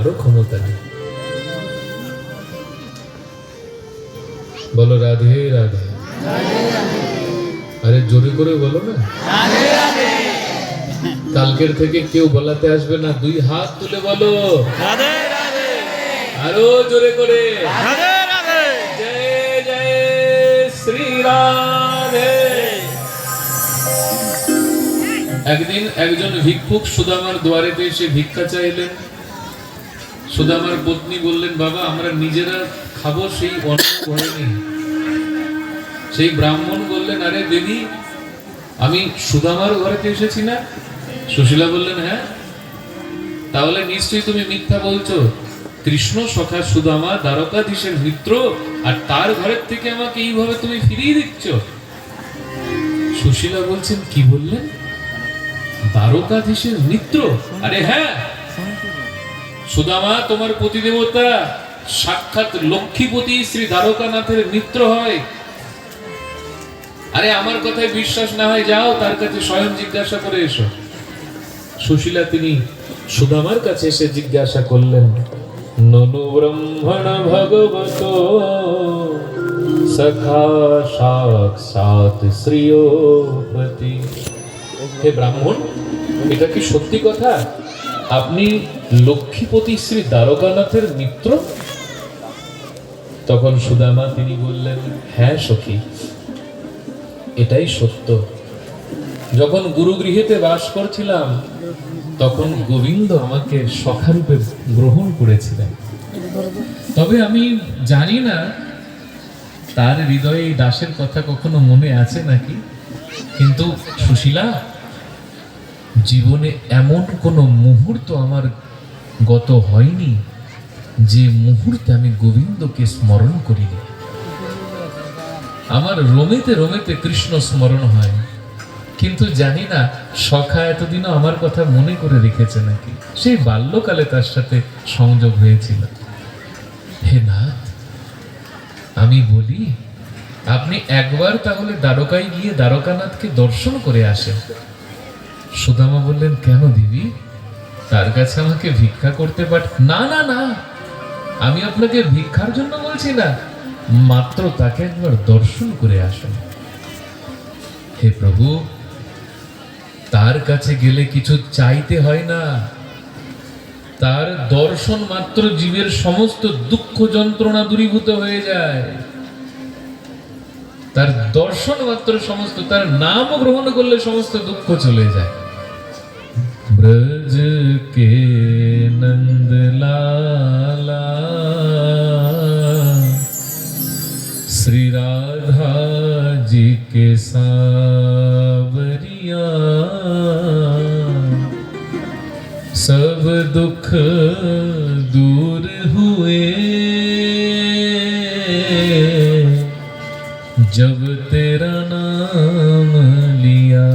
কারো ক্ষমতা নেই। বলো রাধে রাধে। আরে জোরে করে বলো না। কালকের থেকে কেউ বলাতে আসবে না, দুই হাত তুলে বলো রাধে রাধে। আরো জোরে করে রাধে রাধে। জয় জয় শ্রী রাধে। একদিন একজন ভিক্ষুক সুদামার দুয়ারেতে এসে ভিক্ষা চাইলেন। সুদামার পত্নী বললেন, বাবা আমরা নিজেরা খাবো সেই অন্ন ঘরে নেই। সেই ব্রাহ্মণ বললেন, আরে দেবী আমি সুদামার ঘরেতে এসেছি না? সুশীলা বললেন, হ্যাঁ। তাহলে নিশ্চয়ই তুমি মিথ্যা বলছো। কৃষ্ণ সখা সুদামা দ্বারকাধীশের মিত্র, আর তার ঘরের থেকে আমাকে এইভাবে তুমি ফিরিয়ে দিচ্ছ। সুশীলা বলছেন, কি বললেন? দ্বারকাধীশের মিত্র? আরে হ্যাঁ, সুদামা তোমার পতিদেবতা সাক্ষাৎ লক্ষ্মীপতি শ্রী দ্বারকানাথের মিত্র হয়। আরে আমার কথায় বিশ্বাস না হয় যাও তার কাছে স্বয়ং জিজ্ঞাসা করে এসো। সুশীলা তিনি সুদামার কাছে এসে জিজ্ঞাসা করলেন, ননু ব্রহ্মণ ভগবত সখা সাক্ষাৎ শ্রীয়পতি। হে ব্রাহ্মণ, এটা কি সত্যি কথা? আপনি লক্ষ্মীপতি শ্রী দ্বারকানাথের মিত্র? তখন সুদামা তিনি বললেন, হ্যাঁ সখী, এটাই সত্য। যখন গুরুগৃহেতে বাস করছিলাম তখন গোবিন্দ আমাকে সখারূপে গ্রহণ করেছিলেন। তবে আমি জানি না তার হৃদয়ে এই দাসের কথা কখনো মনে আছে নাকি। কিন্তু সুশীলা, জীবনে এমন কোনো মুহূর্ত আমার গত হয়নি যে মুহূর্তে আমি গোবিন্দকে স্মরণ করিনি। আমার রোমেতে রোমেতে কৃষ্ণ স্মরণ হয়, কিন্তু জানি না সখা এতদিনও আমার কথা মনে করে রেখেছে নাকি। সেই বাল্যকালে তার সাথে সংযোগ হয়েছিল। হে নাথ, আমি বলি আপনি একবার তাহলে দ্বারকায় গিয়ে দ্বারকানাথকে দর্শন করে আসেন। সুদামা বললেন, কেন দেবী, তার কাছে আমাকে ভিক্ষা করতে না না না, আমি আপনাকে ভিক্ষার জন্য বলছি না, মাত্র তাকে একবার দর্শন করে আসুন। হে প্রভু, তার কাছে গেলে কিছু চাইতে হয় না। তার দর্শন মাত্র জীবের সমস্ত দুঃখ যন্ত্রণা দূরীভূত হয়ে যায়। তার দর্শন মাত্র সমস্ত, তার নাম গ্রহণ করলে সমস্ত দুঃখ চলে যায়। ব্রজ কে নন্দলালা श्री राधा जी के सावरिया, सब दुख दूर हुए जब तेरा नाम लिया।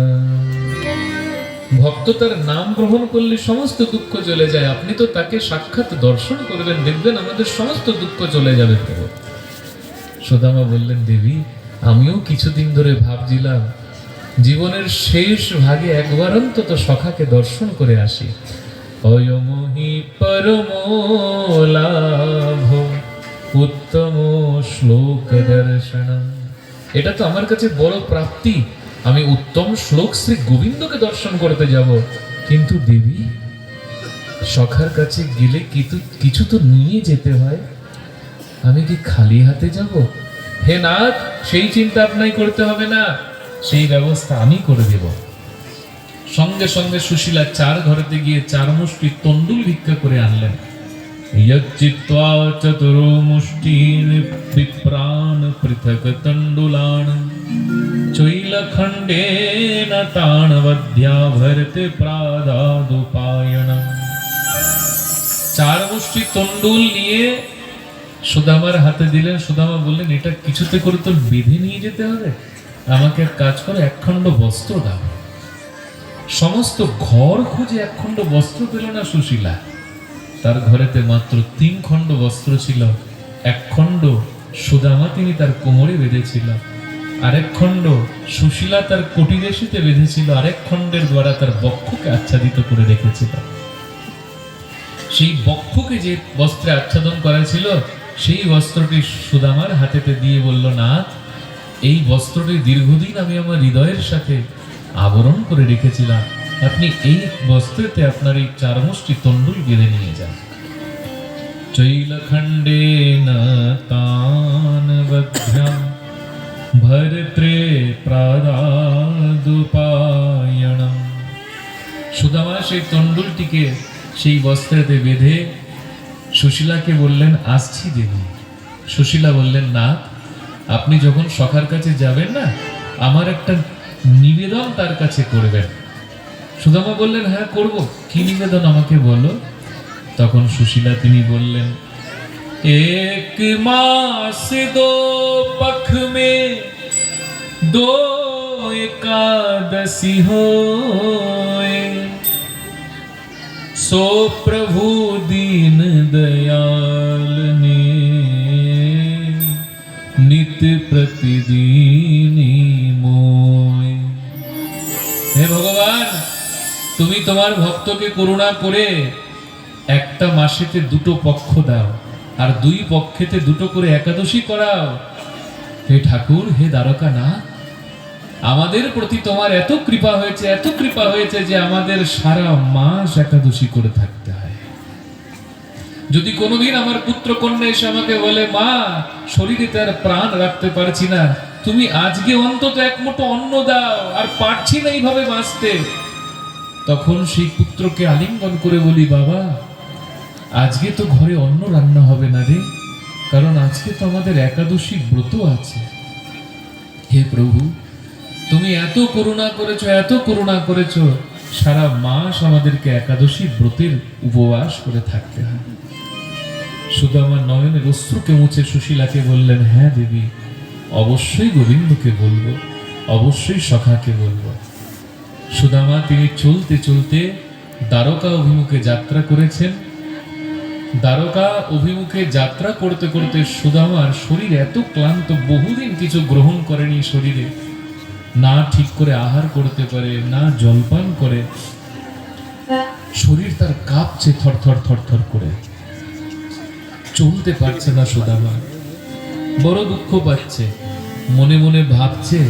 ভক্ত তার নাম গ্রহণ করলে সমস্ত দুঃখ চলে যায়। আপনি তো তাকে সাক্ষাৎ দর্শন করবেন, দেখবেন আমাদের সমস্ত দুঃখ চলে যাবে। প্রভু সুদামা বললেন, দেবী আমিও কিছুদিন ধরে ভাবছিলাম জীবনের শেষ ভাগে একবার অন্তত সখাকে দর্শন করে আসি। অয়মহি পরম লাভ উত্তম শ্লোক দর্শনম। এটা তো আমার কাছে বড় প্রাপ্তি, আমি উত্তম শ্লোক শ্রী গোবিন্দকে দর্শন করতে যাব। কিন্তু দেবী, সখার কাছে গেলে কিছু তো নিয়ে যেতে হয়, আমি কি খালি হাতে যাব? হে নাথ, সেই চিন্তা আপনাই করতে হবে না, সেই ব্যবস্থা আমি করে দেব। সঙ্গে সঙ্গে সুশীলা চার ঘরেতে গিয়ে 4 মুষ্টি তন্ডুল ভিক্ষা করে আনলেন। यच्चित्वा चतुरो मुष्टीन् विप्रान् पृथक् तण्डुलान् चैलखण्डेन ताणवद्या भरते प्रादादुपायनम्। 4 মুষ্টি তন্ডুল নিয়ে সুদামার হাতে দিলেন। সুদামা বললেন, এটা কিছুতে করে তো বেঁধে নিয়ে যেতে হবে, আমাকে এক কাজ করো, 1 খণ্ড বস্ত্র দাও। সমস্ত ঘর খুঁজে 1 খণ্ড বস্ত্র পেল না সুশীলা। তার ঘরেতে মাত্র 3 খণ্ড বস্ত্র ছিল। 1 খণ্ড সুদামা তিনি তার কোমরে বেঁধেছিল, আরেক খণ্ড সুশীলা তার কটিদেশিতে বেঁধেছিল, আরেক খণ্ডের দ্বারা তার বক্ষকে আচ্ছাদিত করে রেখেছিল। সেই বক্ষকে যে বস্ত্রে আচ্ছাদন করা ছিল সেই বস্ত্রটি সুদামার হাতেতে দিয়ে বলল, না, এই বস্ত্রটি দীর্ঘদিন আমি আমার হৃদয়ের সাথে আবরণ করে রেখেছিলাম, আপনি এই বস্ত্রেতে আপনার এই 4 মুষ্টি তণ্ডুল বেঁধে নিয়ে যান। চৈলখণ্ডেন তানবভ্যাম ভরত্রে প্রাদাদুপায়ণম। সুদামা সেই তণ্ডুলটিকে সেই বস্ত্রেতে বেঁধে সুশীলাকে বললেন, আসছি দেবী। সুশীলা বললেন, না, আপনি যখন সখার কাছে যাবেন না, আমার একটা নিবেদন তার কাছে করবেন। সুদামা বললেন, হ্যাঁ করব, কি নিবেদন আমাকে বলো। তখন সুশীলা তিনি বললেন, এক মাস দো পখ মে দো একাদশী হোয়ে, सो प्रभु दीन दयाल ने नित्य प्रतिदिनी मोय। হে ভগবান, তুমি তোমার ভক্তকে করুণা করে একটা মাসেতে 2 পক্ষ দাও, আর 2 পক্ষেতে 2 করে একাদশী করাও। হে ঠাকুর, হে দ্বারকানাথ, আমাদের প্রতি তোমার এত কৃপা হয়েছে, এত কৃপা হয়েছে যে আমাদের সারা মাস একাদশী করে থাকতে হয়। যদি কোনোদিন আমার পুত্র কন্যা এসে আমাকে বলে, মা, শরীরে তার প্রাণ রাখতে পারছি না, তুমি আজকে অন্তত 1 মুঠো অন্ন দাও, আর পারছি না এইভাবে বাঁচতে, তখন সেই পুত্রকে আলিঙ্গন করে বলি, বাবা, আজকে তো ঘরে অন্ন রান্না হবে না রে, কারণ আজকে তো আমাদের একাদশী ব্রত আছে। হে প্রভু, তুমি এত করুণা করেছো, এত করুণা করেছো, সারা মাস আমাদেরকে একাদশী ব্রতের উপবাস করে থাকতে হয়। সুদামা নয়নের অশ্রুকে মুছে সুশীলাকে বললেন, হ্যাঁ দেবী, অবশ্যই গোবিন্দকে বলবো, অবশ্যই সখাকে বলবো। সুদামা তিনি চলতে চলতে দ্বারকা অভিমুখে যাত্রা করেছেন। দ্বারকা অভিমুখে যাত্রা করতে করতে সুদামার শরীর এত ক্লান্ত, বহুদিন কিছু গ্রহণ করেনি শরীরে, না ঠিক করে আহার করতে পারে, না জলপান করে, শরীর তার কাঁপছে থরথর থরথর করে, চলতে পারছে না সুদামা, বড় দুঃখ পাচ্ছে, মনে মনে ভাবছে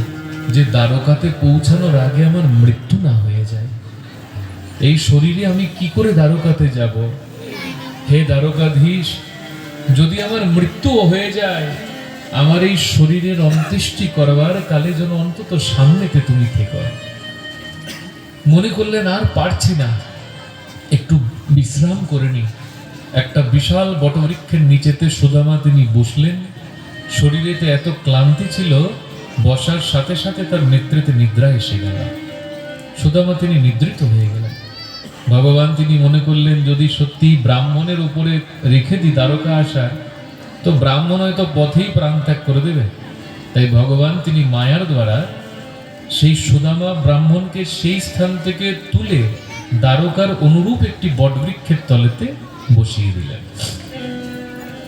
যে দ্বারকাতে পৌঁছানোর আগে আমার মৃত্যু না হয়ে যায়, এই শরীরে আমি কি করে দ্বারকাতে যাব। হে দ্বারকাধীশ, যদি আমার মৃত্যু হয়ে যায়, আমার এই শরীরের অন্ত্যেষ্টি করবার কালে যেন অন্তত সামনেতে তুমি থেকো। মনে করলেন আর পারছি না, একটু বিশ্রাম করে নি। একটা বিশাল বটবৃক্ষের নিচেতে সুদামা তিনি বসলেন। শরীরেতে এত ক্লান্তি ছিল, বসার সাথে সাথে তার নেত্রেতে নিদ্রা এসে গেল। সুদামা তিনি নিদ্রিত হয়ে গেলেন। ভগবান তিনি মনে করলেন, যদি সত্যি ব্রাহ্মণের উপরে রেখে দিই দ্বারকা আসা, তো ব্রাহ্মণ হয়তো পথেই প্রাণ ত্যাগ করে দেবে। তাই ভগবান তিনি মায়ার দ্বারা সেই সুদামা ব্রাহ্মণকে সেই স্থান থেকে তুলে দ্বারকার অনুরূপ একটি বটবৃক্ষের তলেতে বসিয়ে দিলেন।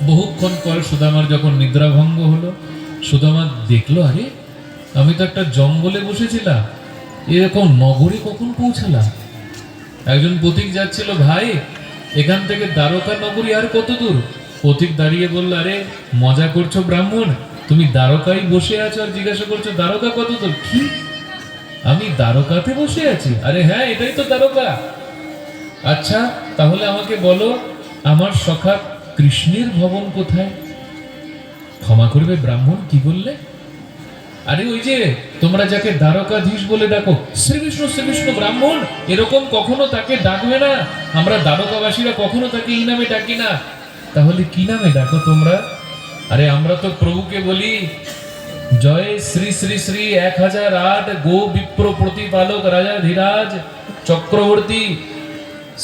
বহুক্ষণ পর সুদামার যখন নিদ্রাভঙ্গ হলো, সুদামা দেখলো, আরে আমি তো একটা জঙ্গলে বসেছিলাম, এরকম নগরে কখন পৌঁছালাম। একজন পথিক যাচ্ছিল, ভাই, এখান থেকে দ্বারকা নগরী আর কত দূর? পথিক দাঁড়িয়ে বলল, আরে মজা করছো ব্রাহ্মণ, তুমি দ্বারকায় বসে আছো আর জিজ্ঞাসা করছো দ্বারকা কত দূর? কি, আমি দ্বারকাতে বসে আছি? আরে হ্যাঁ, এটাই তো দ্বারকা। আচ্ছা, তাহলে আমাকে বলো, আমার সখা কৃষ্ণের ভবন কোথায়? ক্ষমা করবে ব্রাহ্মণ, কি বললে? আরে ওই যে তোমরা যাকে দ্বারকাধীশ বলে ডাকো, শ্রীবিষ্ণু শ্রীবিষ্ণু। ব্রাহ্মণ, এরকম কখনো তাকে ডাকবে না, আমরা দ্বারকাবাসীরা কখনো তাকে এই নামে ডাকি না। তাহলে কি নামে ডাকো তোমরা? আরে আমরা তো প্রভুকে বলি, জয় শ্রী শ্রী শ্রী 1008 গো বিপ্র প্রতিপালক রাজা ধীরাজ চক্রবর্তী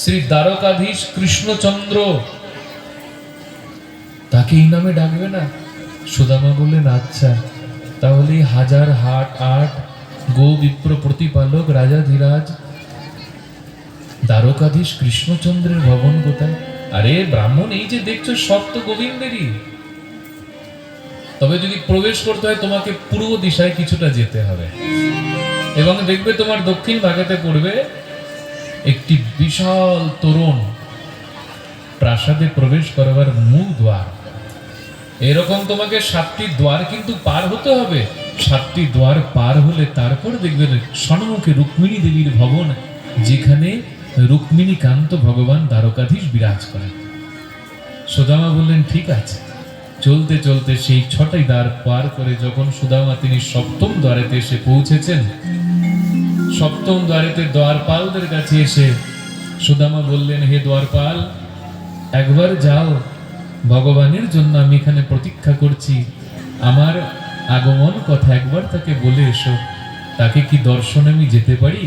শ্রী দ্বারকাধীশ কৃষ্ণচন্দ্র, তাকে এই নামে ডাকবে না? সুদামা বললেন, আচ্ছা, তাহলে 1008 গো বিপ্র প্রতিপালক রাজা ধীরাজ দ্বারকাধীশ কৃষ্ণচন্দ্রের ভবন কোথায়? আরে ব্রাহ্মণ, এই যে দেখছো সব তো গোবিন্দেরই। তবে যদি প্রবেশ করতে হয় তোমাকে পূর্ব দিশায় কিছুটা যেতে হবে, এবং দেখবে তোমার দক্ষিণ ভাগেতে পড়বে একটি বিশাল তোরণ। প্রাসাদে প্রবেশ করবার মূল দ্বার। এরকম তোমাকে 7টি দ্বার কিন্তু পার হতে হবে। 7টি দ্বার পার হলে তারপর দেখবেন সন্মুখে রুক্মিণী দেবীর ভবন, যেখানে রুক্মিণী কান্ত ভগবান দ্বারকাধীশ বিরাজ করেন। সুদামা বললেন ঠিক আছে। চলতে চলতে সেই 6টি দ্বার পার করে যখন সুদামা তিনি 7ম দ্বারেতে এসে পৌঁছেছেন, 7ম দ্বারেতে দ্বারপালদের কাছে এসে সুদামা বললেন, হে দ্বারপাল, একবার যাও, ভগবানের জন্য আমি এখানে প্রতীক্ষা করছি, আমার আগমন কথা একবার তাকে বলে এসো, তাকে কি দর্শন আমি যেতে পারি?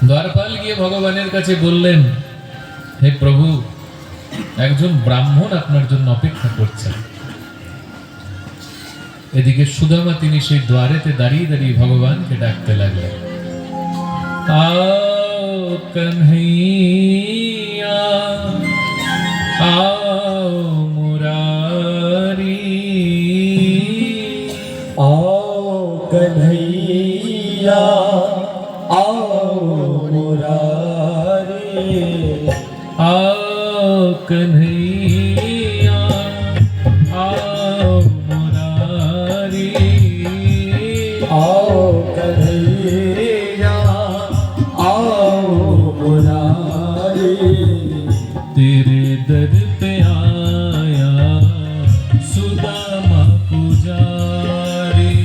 দ্বারপাল গিয়ে ভগবানের কাছে বললেন, হে প্রভু, একজন ব্রাহ্মণ আপনার জন্য অপেক্ষা করছেন। এদিকে সুদামা তিনি সেই দ্বারেতে দাঁড়িয়ে দাঁড়িয়ে ভগবানকে ডাকতে লাগলেন, आओ कन्हैया आओ मुरारी, आओ कन्हैया आओ मुरारी, आओ कन्हैया आओ मुरारी, आओ कन्हैया आओ मुरारी, तेरे दर पे आया सुदामा पुजारी,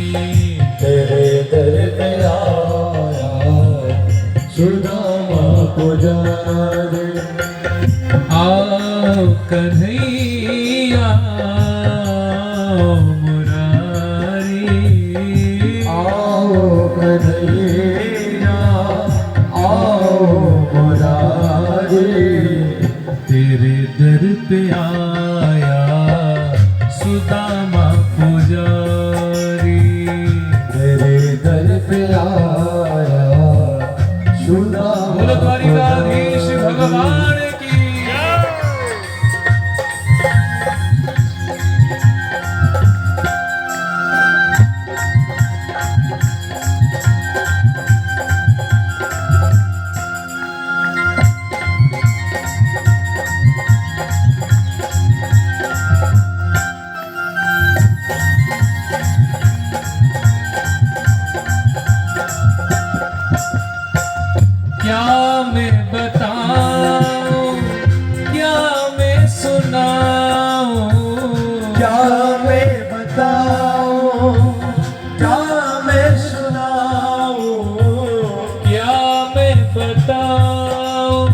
तेरे दर पे आया सुदामा पुजारी, आओ कन्हैया आओ मुरारी, आओ कन्हैया आओ मुरारी, तेरे दर पे आया सुदामा पुजारी, तेरे दर पे आया सुदामा बोलो द्वारिकाधीश भगवान